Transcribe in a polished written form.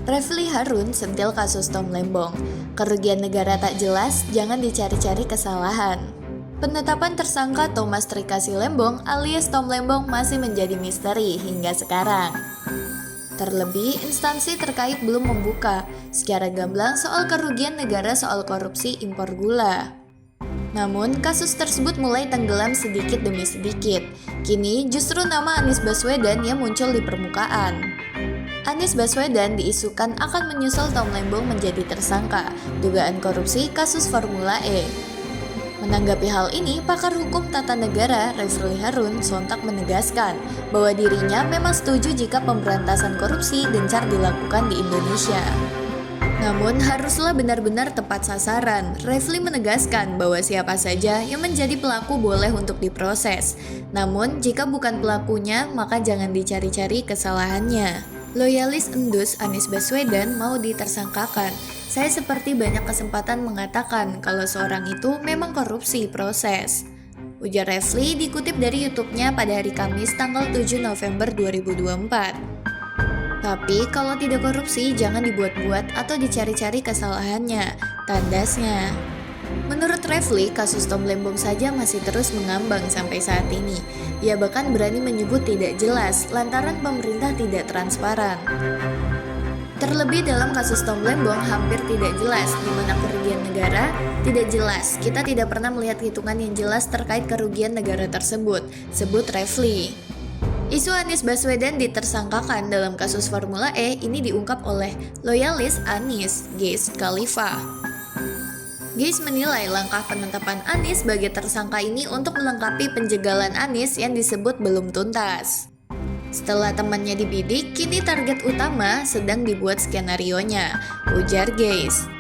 Refly Harun sentil kasus Tom Lembong. Kerugian negara tak jelas, jangan dicari-cari kesalahan. Penetapan tersangka Thomas Trikasi Lembong alias Tom Lembong masih menjadi misteri hingga sekarang. Terlebih, instansi terkait belum membuka secara gamblang soal kerugian negara soal korupsi impor gula. Namun, kasus tersebut mulai tenggelam sedikit demi sedikit. Kini, justru nama Anies Baswedan yang muncul di permukaan. Anies Baswedan diisukan akan menyusul Tom Lembong menjadi tersangka dugaan korupsi kasus Formula E. Menanggapi hal ini, pakar hukum tata negara Refly Harun sontak menegaskan bahwa dirinya memang setuju jika pemberantasan korupsi gencar dilakukan di Indonesia. Namun haruslah benar-benar tepat sasaran. Refly menegaskan bahwa siapa saja yang menjadi pelaku boleh untuk diproses. Namun jika bukan pelakunya, maka jangan dicari-cari kesalahannya. Loyalis endus Anies Baswedan mau ditersangkakan. Saya seperti banyak kesempatan mengatakan kalau seorang itu memang korupsi proses. Ujar Refly dikutip dari YouTube-nya pada hari Kamis tanggal 7 November 2024. Tapi kalau tidak korupsi jangan dibuat-buat atau dicari-cari kesalahannya, tandasnya. Menurut Refly, kasus Tom Lembong saja masih terus mengambang sampai saat ini. Ia bahkan berani menyebut tidak jelas lantaran pemerintah tidak transparan. Terlebih dalam kasus Tom Lembong hampir tidak jelas di mana kerugian negara, tidak jelas. Kita tidak pernah melihat hitungan yang jelas terkait kerugian negara tersebut, sebut Refly. Isu Anies Baswedan ditersangkakan dalam kasus Formula E ini diungkap oleh loyalis Anies, Geish Khalifa. Geish menilai langkah penetapan Anies sebagai tersangka ini untuk melengkapi penjagalan Anies yang disebut belum tuntas. Setelah temannya dibidik, kini target utama sedang dibuat skenarionya, ujar Geish.